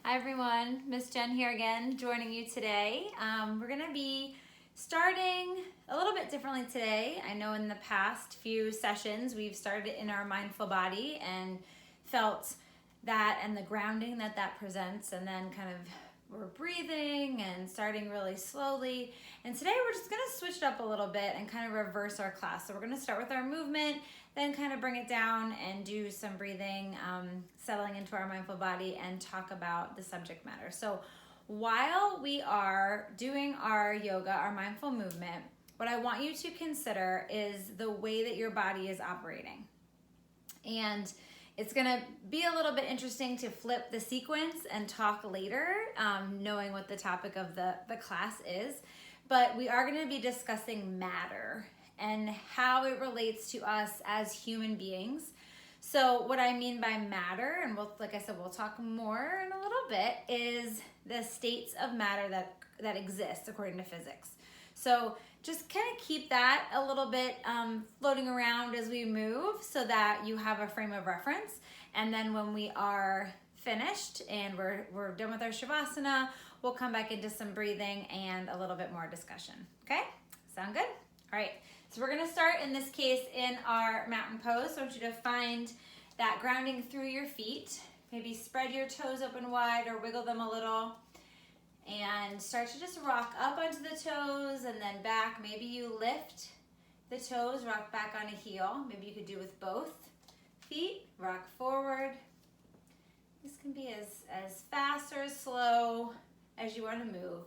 Hi everyone, Miss Jen here again, joining you today. We're gonna be starting a little bit differently today. I know in the past few sessions we've started in our mindful body and felt that and the grounding that presents, and then kind of we're breathing and starting really slowly. And today we're just gonna switch it up a little bit and kind of reverse our class. So we're gonna start with our movement, then kind of bring it down and do some breathing, settling into our mindful body, and talk about the subject matter. So while we are doing our yoga, our mindful movement, what I want you to consider is the way that your body is operating. And it's gonna be a little bit interesting to flip the sequence and talk later, knowing what the topic of the class is. But we are gonna be discussing matter and how it relates to us as human beings. So what I mean by matter, and like I said, we'll talk more in a little bit, is the states of matter that exist according to physics. So just kind of keep that a little bit floating around as we move so that you have a frame of reference. And then when we are finished and we're done with our Shavasana, we'll come back into some breathing and a little bit more discussion. Okay? Sound good? All right. So we're gonna start in this case in our mountain pose. So I want you to find that grounding through your feet. Maybe spread your toes open wide or wiggle them a little. And start to just rock up onto the toes and then back. Maybe you lift the toes, rock back on a heel. Maybe you could do with both feet. Rock forward. This can be as fast or as slow as you want to move.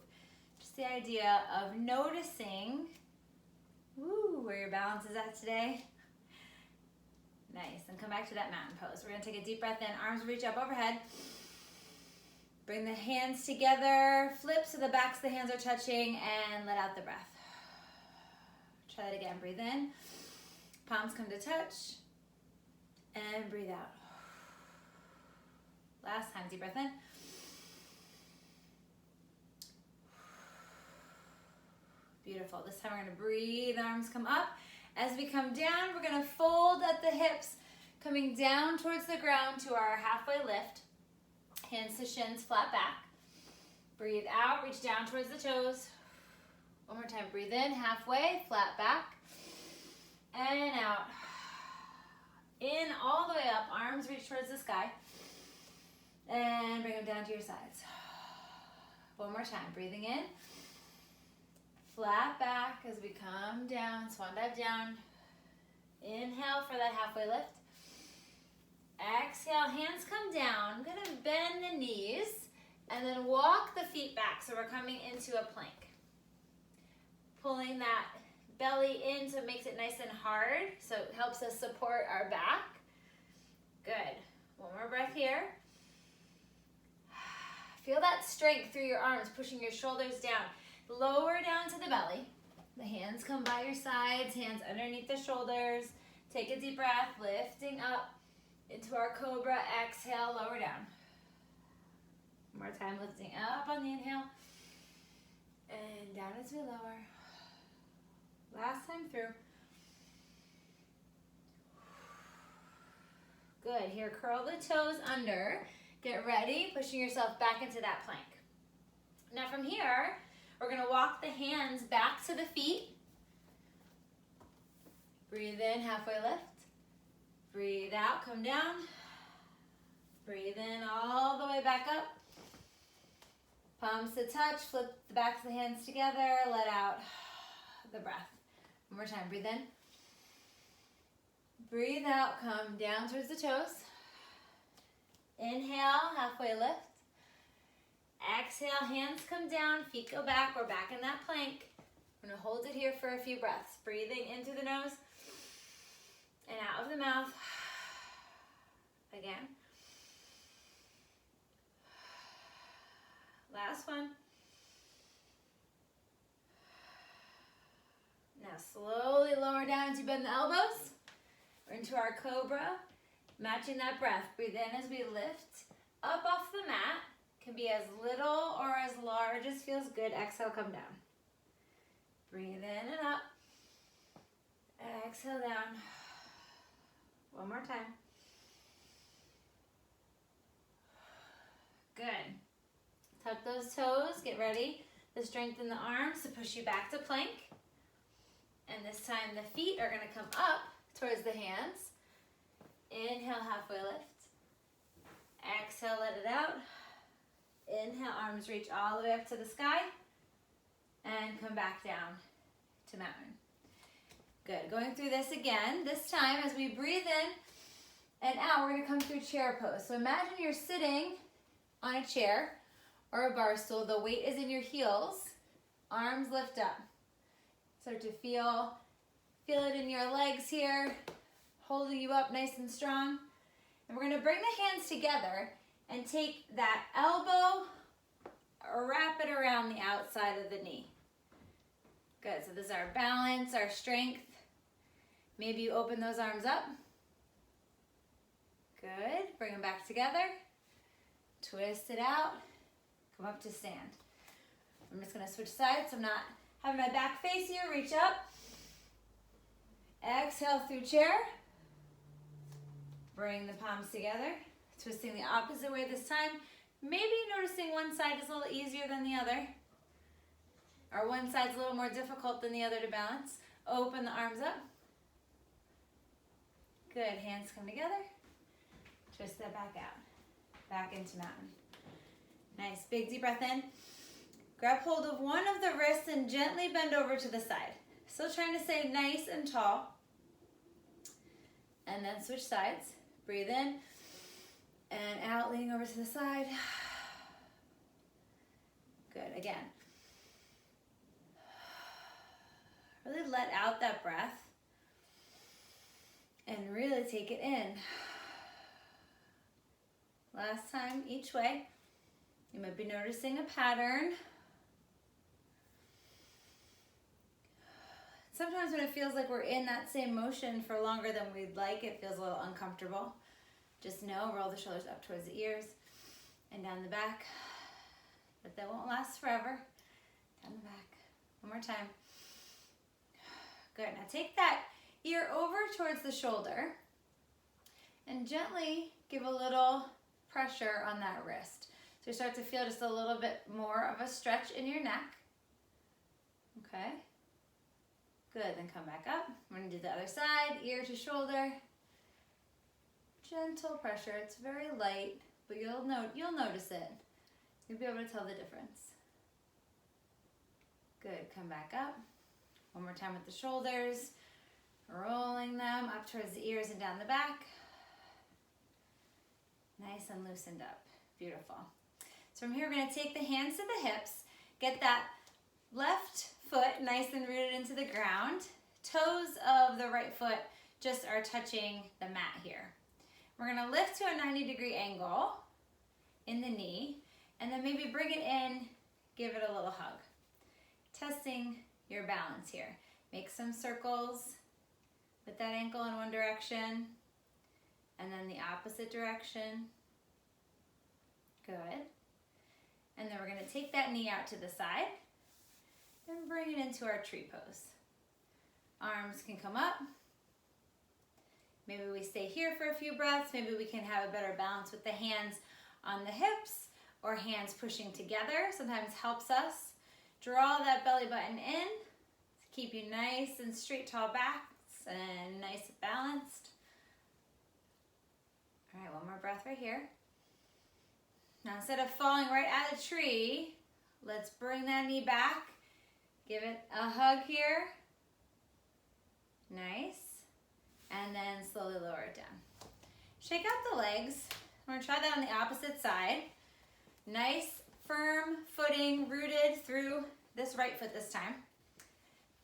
Just the idea of noticing where your balance is at today. Nice, and come back to that mountain pose. We're gonna take a deep breath in, arms reach up overhead. Bring the hands together, flip so the backs of the hands are touching, and let out the breath. Try that again, breathe in. Palms come to touch, and breathe out. Last time, deep breath in. Beautiful. This time we're going to breathe, arms come up. As we come down, we're going to fold at the hips, coming down towards the ground to our halfway lift. Hands to shins, flat back. Breathe out, reach down towards the toes. One more time, breathe in, halfway, flat back. And out. In all the way up, arms reach towards the sky. And bring them down to your sides. One more time, breathing in. Flat back as we come down, swan dive down. Inhale for that halfway lift. Exhale, hands come down. I'm gonna bend the knees and then walk the feet back. So we're coming into a plank. Pulling that belly in so it makes it nice and hard. So it helps us support our back. Good. One more breath here. Feel that strength through your arms, pushing your shoulders down. Lower down to the belly. The hands come by your sides, hands underneath the shoulders. Take a deep breath, lifting up into our cobra. Exhale, lower down. One more time, lifting up on the inhale. And down as we lower. Last time through. Good, here curl the toes under. Get ready, pushing yourself back into that plank. Now from here, we're gonna walk the hands back to the feet. Breathe in, halfway lift. Breathe out, come down. Breathe in all the way back up. Palms to touch, flip the backs of the hands together, let out the breath. One more time, breathe in. Breathe out, come down towards the toes. Inhale, halfway lift. Exhale, hands come down, feet go back. We're back in that plank. We're gonna hold it here for a few breaths. Breathing in through the nose and out of the mouth. Again. Last one. Now slowly lower down as you bend the elbows. We're into our cobra. Matching that breath. Breathe in as we lift up off the mat. Can be as little or as large as feels good. Exhale, come down. Breathe in and up. Exhale down. One more time. Good. those toes. Get ready to strengthen the arms to push you back to plank. And this time the feet are gonna come up towards the hands. Inhale, halfway lift. Exhale, let it out. Inhale, arms reach all the way up to the sky. And come back down to mountain. Good, going through this again. This time as we breathe in and out, we're gonna come through chair pose. So imagine you're sitting on a chair or a bar stool. The weight is in your heels. Arms lift up. Start to feel it in your legs here, holding you up nice and strong. And we're gonna bring the hands together and take that elbow, wrap it around the outside of the knee. Good, so this is our balance, our strength. Maybe you open those arms up. Good, bring them back together. Twist it out, come up to stand. I'm just gonna switch sides so I'm not having my back face here, reach up. Exhale through chair. Bring the palms together, twisting the opposite way this time. Maybe noticing one side is a little easier than the other, or one side's a little more difficult than the other to balance. Open the arms up. Good, hands come together. Twist that back out, back into mountain. Nice, big deep breath in. Grab hold of one of the wrists and gently bend over to the side. Still trying to stay nice and tall. And then switch sides. Breathe in and out, leaning over to the side. Good, again. Really let out that breath and really take it in. Last time, each way. You might be noticing a pattern. Sometimes when it feels like we're in that same motion for longer than we'd like, it feels a little uncomfortable. Just know, roll the shoulders up towards the ears and down the back. But that won't last forever. Down the back. One more time. Good. Now take that ear over towards the shoulder and gently give a little pressure on that wrist. So you start to feel just a little bit more of a stretch in your neck. Okay. Good, then come back up. We're gonna do the other side, ear to shoulder. Gentle pressure, it's very light, but you'll notice it. You'll be able to tell the difference. Good, come back up. One more time with the shoulders. Rolling them up towards the ears and down the back. Nice and loosened up, beautiful. So from here, we're gonna take the hands to the hips, get that left foot nice and rooted into the ground. Toes of the right foot just are touching the mat here. We're gonna lift to a 90-degree angle in the knee, and then maybe bring it in, give it a little hug. Testing your balance here. Make some circles with that ankle in one direction, and then the opposite direction. Good. And then we're gonna take that knee out to the side, and bring it into our tree pose. Arms can come up. Maybe we stay here for a few breaths. Maybe we can have a better balance with the hands on the hips or hands pushing together. Sometimes helps us. Draw that belly button in to keep you nice and straight, tall backs and nice and balanced. All right, one more breath right here. Now instead of falling right at a tree, let's bring that knee back. Give it a hug here. Nice. And then slowly lower it down. Shake out the legs. We're gonna try that on the opposite side. Nice, firm footing, rooted through this right foot this time.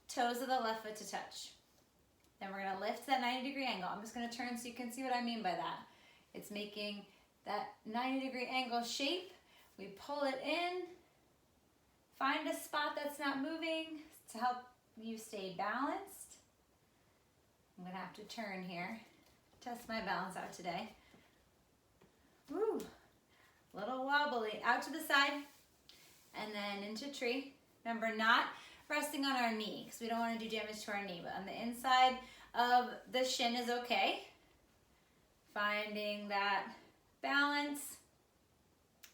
Toes of the left foot to touch. Then we're gonna lift that 90-degree angle. I'm just gonna turn so you can see what I mean by that. It's making that 90-degree angle shape. We pull it in. Find a spot that's not moving to help you stay balanced. I'm gonna have to turn here. Test my balance out today. Woo, little wobbly. Out to the side and then into tree. Remember, not resting on our knee because we don't want to do damage to our knee, but on the inside of the shin is okay. Finding that balance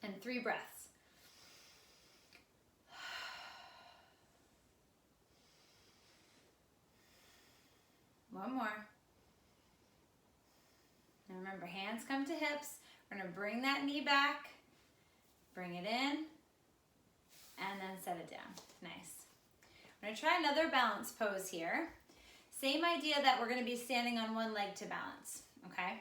and 3 breaths. Remember, hands come to hips. We're gonna bring that knee back, bring it in, and then set it down. Nice. We're gonna try another balance pose here. Same idea that we're gonna be standing on one leg to balance, okay?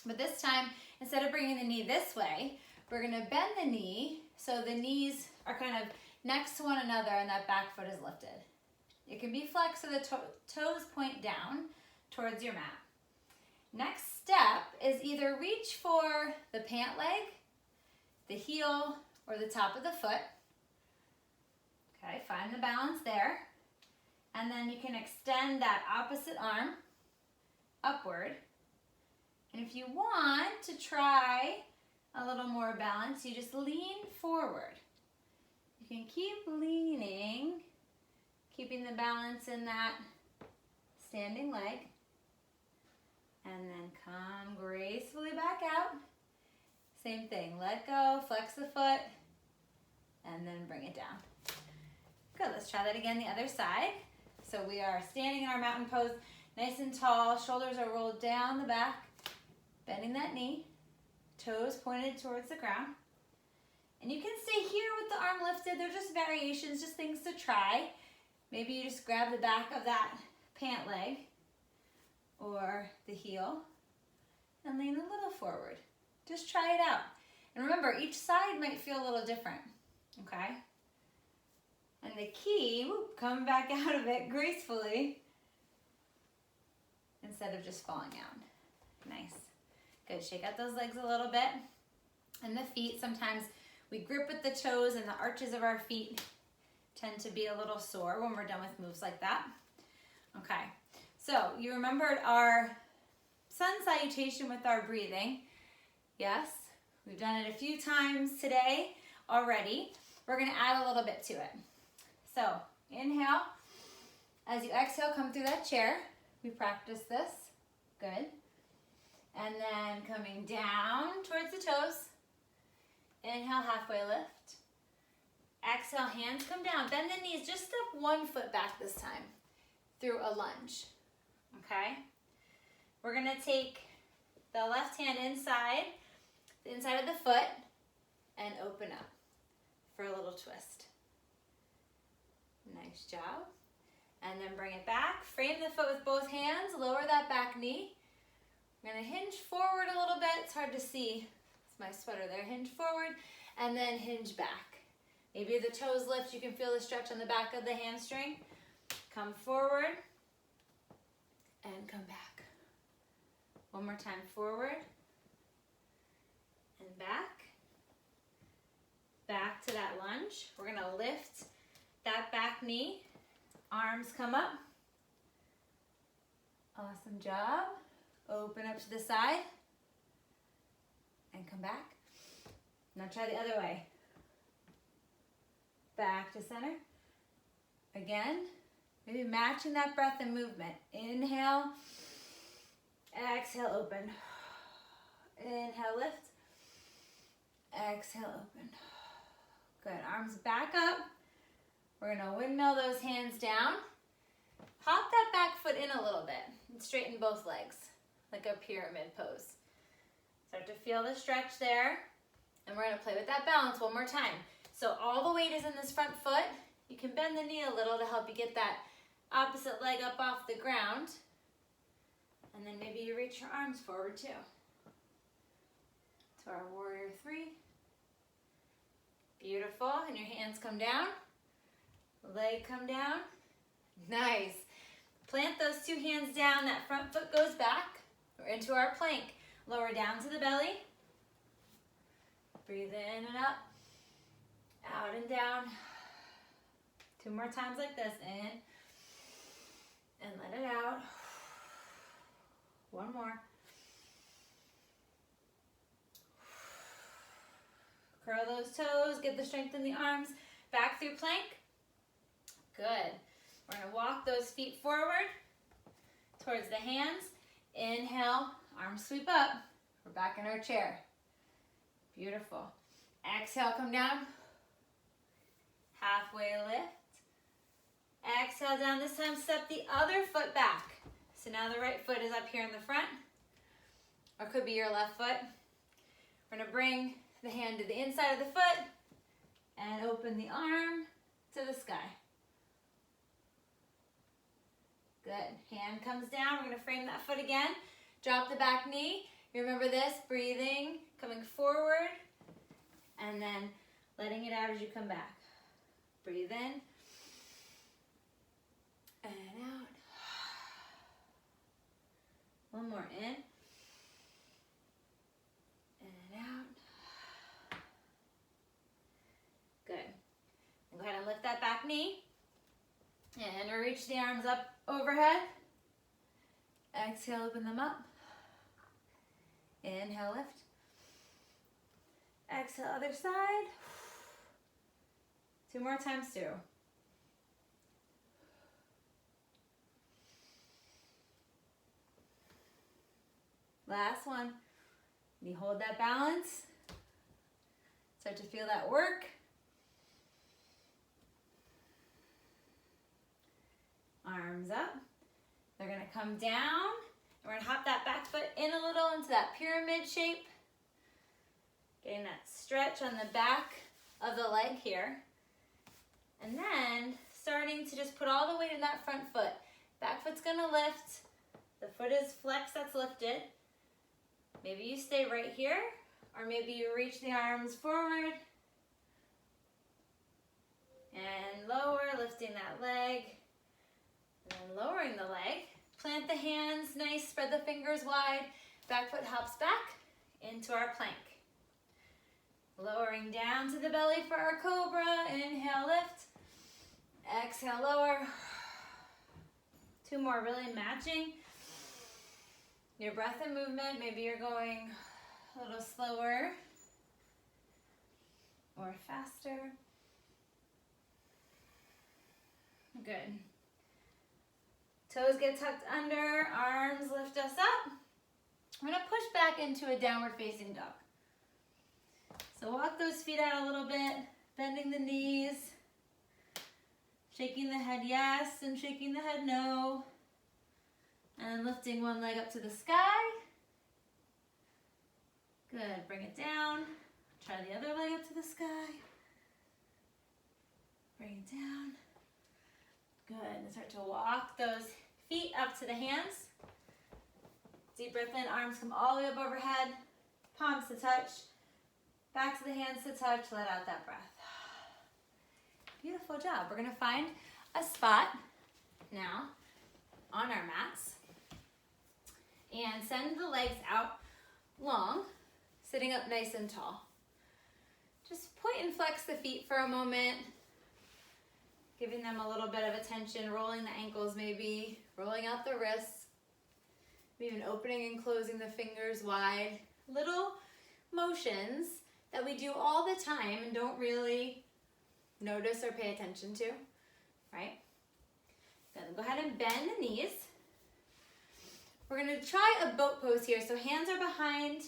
But this time, instead of bringing the knee this way, we're gonna bend the knee so the knees are kind of next to one another and that back foot is lifted. It can be flexed so the toes point down towards your mat. Next step is either reach for the pant leg, the heel, or the top of the foot. Okay, find the balance there. And then you can extend that opposite arm upward. And if you want to try a little more balance, you just lean forward. You can keep leaning, keeping the balance in that standing leg. And then come gracefully back out. Same thing, let go, flex the foot, and then bring it down. Good, let's try that again the other side. So we are standing in our mountain pose, nice and tall, shoulders are rolled down the back, bending that knee, toes pointed towards the ground. And you can stay here with the arm lifted. They're just variations, just things to try. Maybe you just grab the back of that pant leg or the heel and lean a little forward. Just try it out. And remember, each side might feel a little different, okay? And the key, come back out of it gracefully instead of just falling out. Nice. Good, shake out those legs a little bit. And the feet, sometimes we grip with the toes and the arches of our feet tend to be a little sore when we're done with moves like that. Okay, so you remembered our sun salutation with our breathing. Yes, we've done it a few times today already. We're gonna add a little bit to it. So inhale, as you exhale, come through that chair. We practice this, good. And then coming down towards the toes. Inhale, halfway lift. Exhale, hands come down. Bend the knees, just step one foot back this time through a lunge, okay? We're gonna take the left hand inside, the inside of the foot, and open up for a little twist. Nice job. And then bring it back. Frame the foot with both hands. Lower that back knee. I'm gonna hinge forward a little bit. It's hard to see. It's my sweater there. Hinge forward and then hinge back. Maybe the toes lift. You can feel the stretch on the back of the hamstring. Come forward and come back. One more time, forward and back. Back to that lunge. We're gonna lift that back knee. Arms come up. Awesome job. Open up to the side and come back. Now try the other way. Back to center. Again, maybe matching that breath and movement. Inhale, exhale, open. Inhale, lift. Exhale, open. Good, arms back up. We're gonna windmill those hands down. Hop that back foot in a little bit and straighten both legs, like a pyramid pose. Start to feel the stretch there. And we're gonna play with that balance one more time. So all the weight is in this front foot. You can bend the knee a little to help you get that opposite leg up off the ground. And then maybe you reach your arms forward too. To our warrior three. Beautiful, and your hands come down. Leg come down. Nice. Plant those two hands down. That front foot goes back. We're into our plank. Lower down to the belly. Breathe in and up. Out and down. Two more times like this. In. And let it out. One more. Curl those toes. Get the strength in the arms. Back through plank. Good. We're going to walk those feet forward towards the hands. Inhale, arms sweep up. We're back in our chair. Beautiful. Exhale, come down. Halfway lift. Exhale down. This time, step the other foot back. So now the right foot is up here in the front. or could be your left foot. We're gonna bring the hand to the inside of the foot and open the arm to the sky. Good, hand comes down. We're gonna frame that foot again. Drop the back knee. You remember this, breathing, coming forward, and then letting it out as you come back. Breathe in, and out. One more, in, and out. Good. And go ahead and lift that back knee, and reach the arms up overhead. Exhale, open them up. Inhale, lift. Exhale, other side. 2 more times, 2. Last one. You hold that balance. Start to feel that work. Arms up. They're gonna come down. And we're gonna hop that back foot in a little into that pyramid shape. Getting that stretch on the back of the leg here. And then starting to just put all the weight in that front foot. Back foot's gonna lift. The foot is flexed, that's lifted. Maybe you stay right here, or maybe you reach the arms forward and lower, lifting that leg, and then lowering the leg. Plant the hands nice, spread the fingers wide. Back foot hops back into our plank. Lowering down to the belly for our cobra. Inhale, lift. Exhale, lower. 2 more, really matching your breath and movement. Maybe you're going a little slower or faster. Good. Toes get tucked under, arms lift us up. We're gonna push back into a downward facing dog. So walk those feet out a little bit, bending the knees, shaking the head yes and shaking the head no. And lifting one leg up to the sky. Good, bring it down. Try the other leg up to the sky. Bring it down. Good, and start to walk those feet up to the hands. Deep breath in, arms come all the way up overhead. Palms to touch. Back to the hands to touch, let out that breath. Beautiful job. We're gonna find a spot now on our mats and send the legs out long, sitting up nice and tall. Just point and flex the feet for a moment, giving them a little bit of attention, rolling the ankles maybe, rolling out the wrists, maybe even opening and closing the fingers wide. Little motions that we do all the time and don't really notice or pay attention to, right? Good. Go ahead and bend the knees. We're gonna try a boat pose here. So hands are behind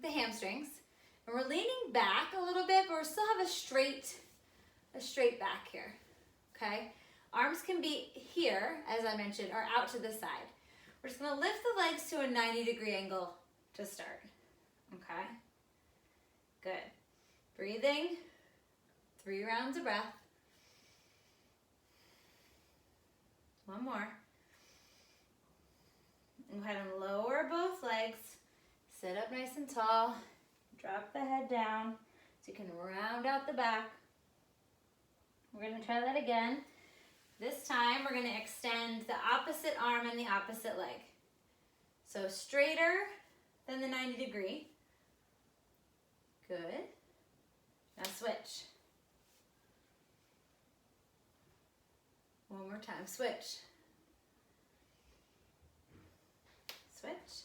the hamstrings. And we're leaning back a little bit, but we still have a straight back here, okay? Arms can be here, as I mentioned, or out to the side. We're just gonna lift the legs to a 90-degree angle to start, okay? Good. Breathing, 3 rounds of breath. One more. And go ahead and lower both legs. Sit up nice and tall. Drop the head down so you can round out the back. We're gonna try that again. This time we're gonna extend the opposite arm and the opposite leg. So straighter than the 90-degree. Good. Now switch. One more time, switch. Switch.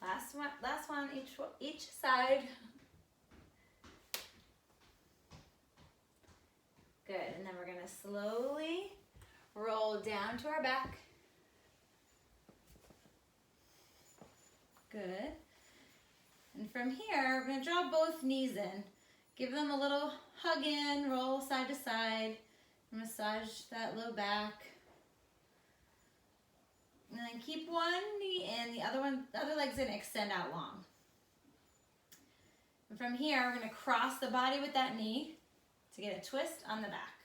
Last one, each side. Good, and then we're gonna slowly roll down to our back. Good. And from here, we're gonna draw both knees in. Give them a little hug in, roll side to side, massage that low back. And then keep one knee in, the other leg's gonna extend out long. And from here, we're gonna cross the body with that knee to get a twist on the back.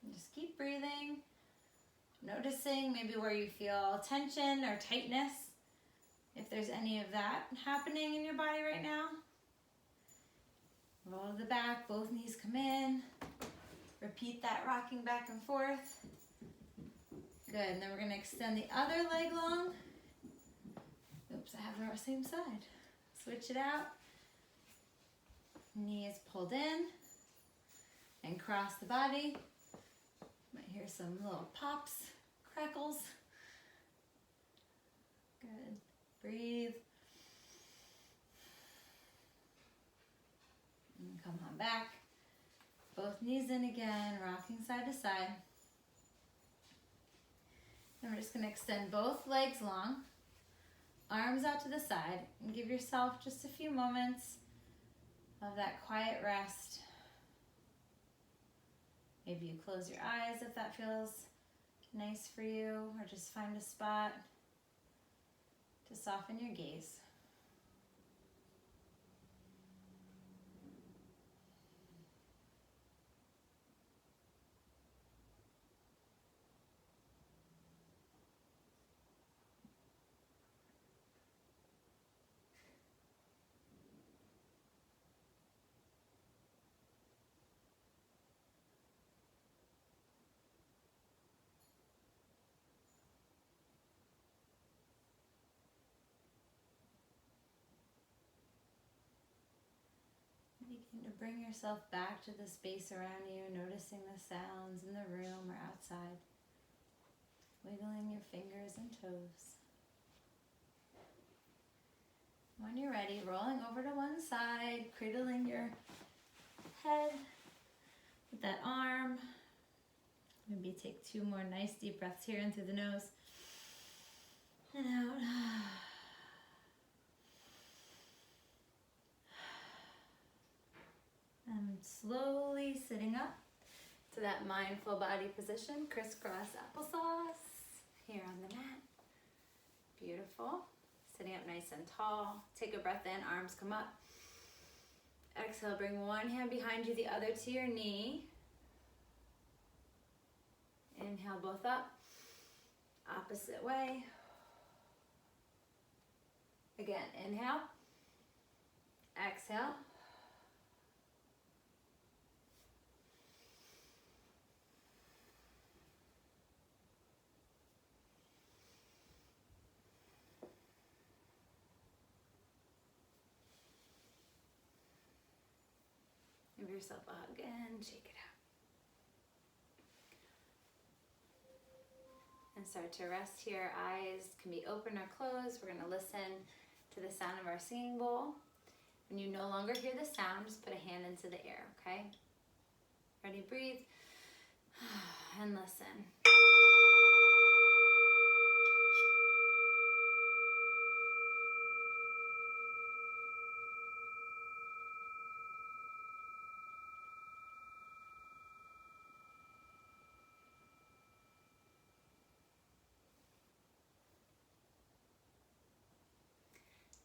And just keep breathing, noticing maybe where you feel tension or tightness, if there's any of that happening in your body right now. Roll to the back, both knees come in. Repeat that rocking back and forth. Good, and then we're gonna extend the other leg long. Oops, I have the same side. Switch it out. Knee is pulled in and cross the body. Might hear some little pops, crackles. Good, breathe. And come on back. Both knees in again, rocking side to side. And we're just gonna extend both legs long, arms out to the side, and give yourself just a few moments of that quiet rest. Maybe you close your eyes if that feels nice for you, or just find a spot to soften your gaze. Begin to bring yourself back to the space around you, noticing the sounds in the room or outside. Wiggling your fingers and toes. When you're ready, rolling over to one side, cradling your head with that arm. Maybe take 2 more nice deep breaths here in through the nose and out. And slowly sitting up to that mindful body position, crisscross applesauce here on the mat. Beautiful. Sitting up nice and tall. Take a breath in, arms come up. Exhale, bring one hand behind you, the other to your knee. Inhale, both up. Opposite way. Again, inhale. Exhale. Give yourself a hug and shake it out. And start to rest here. Eyes can be open or closed. We're going to listen to the sound of our singing bowl. When you no longer hear the sound, just put a hand into the air, okay? Ready, breathe. And listen.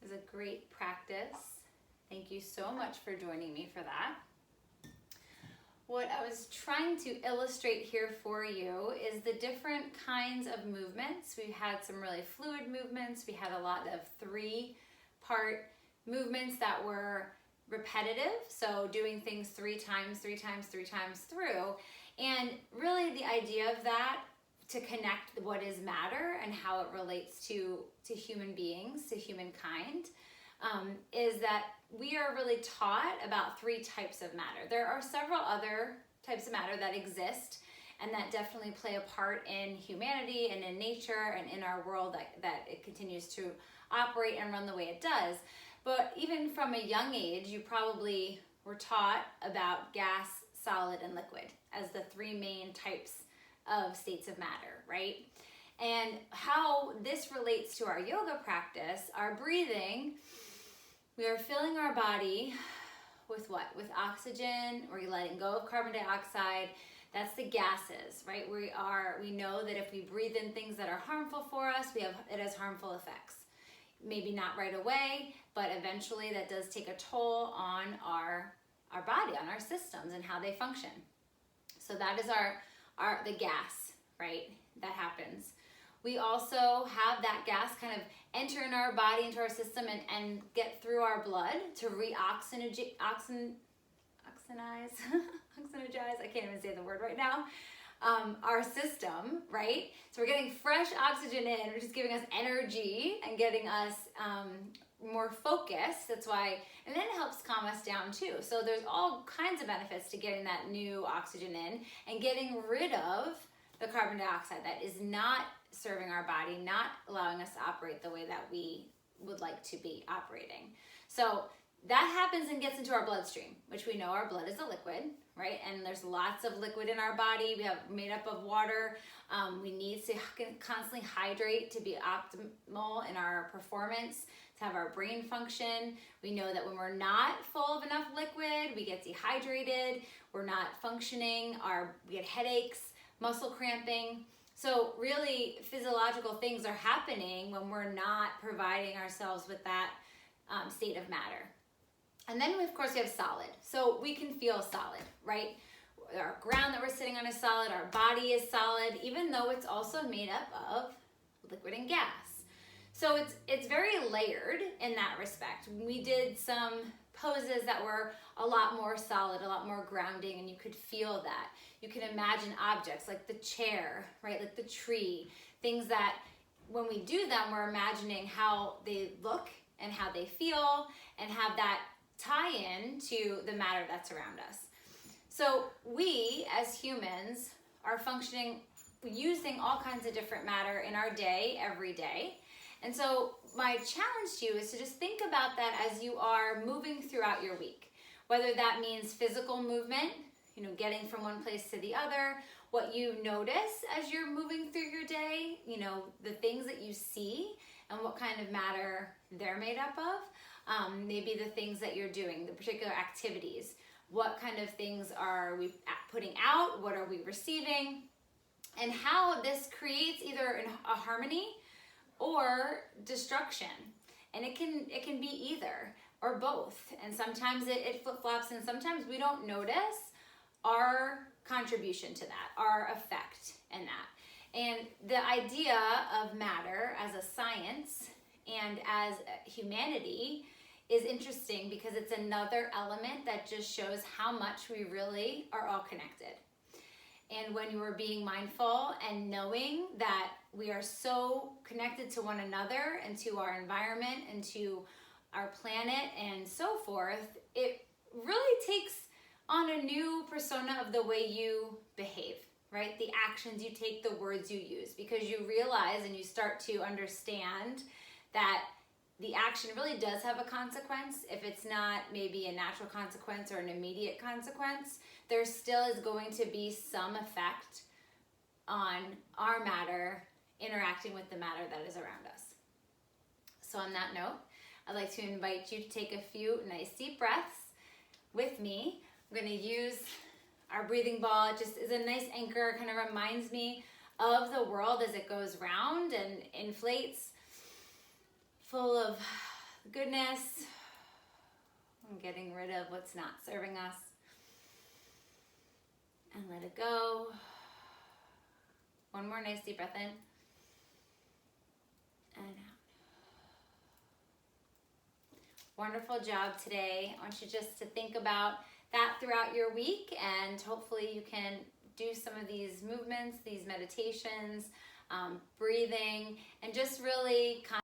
It was a great practice. Thank you so much for joining me for that. What I was trying to illustrate here for you is the different kinds of movements. We had some really fluid movements. We had a lot of 3-part movements that were repetitive. So doing things 3 times through. And really the idea of that, to connect what is matter and how it relates to human beings, to humankind, is that we are really taught about 3 types of matter. There are several other types of matter that exist and that definitely play a part in humanity and in nature and in our world, that it continues to operate and run the way it does. But even from a young age, you probably were taught about gas, solid, and liquid as the 3 main types of states of matter, right? And how this relates to our yoga practice, our breathing, we are filling our body with what? With oxygen. We're letting go of carbon dioxide. That's the gases, right? We know that if we breathe in things that are harmful for us, it has harmful effects. Maybe not right away, but eventually that does take a toll on our body, on our systems and how they function. So that is the gas, right? That happens. We also have that gas kind of enter in our body, into our system, and get through our blood to oxygenate, I can't even say the word right now, our system, right? So we're getting fresh oxygen in, which is giving us energy and getting us more focused. That's why, and then it helps calm us down too. So there's all kinds of benefits to getting that new oxygen in and getting rid of the carbon dioxide that is not serving our body, not allowing us to operate the way that we would like to be operating. So that happens and gets into our bloodstream, which we know our blood is a liquid, right? And there's lots of liquid in our body. We have made up of water. We need to constantly hydrate to be optimal in our performance, to have our brain function. We know that when we're not full of enough liquid, we get dehydrated, we're not functioning, we get headaches, muscle cramping. So really physiological things are happening when we're not providing ourselves with that state of matter. And then of course we have solid. So we can feel solid, right? Our ground that we're sitting on is solid, our body is solid, even though it's also made up of liquid and gas. So it's very layered in that respect. We did some poses that were a lot more solid, a lot more grounding, and you could feel that. You can imagine objects like the chair, right? Like the tree, things that when we do them, we're imagining how they look and how they feel and have that tie in to the matter that's around us. So we as humans are functioning using all kinds of different matter in our day, every day. And so my challenge to you is to just think about that as you are moving throughout your week, whether that means physical movement, getting from one place to the other, what you notice as you're moving through your day, the things that you see and what kind of matter they're made up of, maybe the things that you're doing, the particular activities, what kind of things are we putting out, what are we receiving, and how this creates either a harmony or destruction. And it can be either or both. And sometimes it flip-flops, and sometimes we don't notice our contribution to that, our effect in that. And the idea of matter as a science and as humanity is interesting because it's another element that just shows how much we really are all connected. And when you are being mindful and knowing that we are so connected to one another and to our environment and to our planet and so forth, it really takes on a new persona of the way you behave, right? The actions you take, the words you use, because you realize and you start to understand that the action really does have a consequence. If it's not maybe a natural consequence or an immediate consequence, there still is going to be some effect on our matter interacting with the matter that is around us. So on that note, I'd like to invite you to take a few nice deep breaths with me. I'm going to use our breathing ball. It just is a nice anchor, kind of reminds me of the world as it goes round and inflates, full of goodness. I'm getting rid of what's not serving us. And let it go. One more nice deep breath in. And out. Wonderful job today. I want you just to think about that throughout your week, and hopefully you can do some of these movements, these meditations, breathing, and just really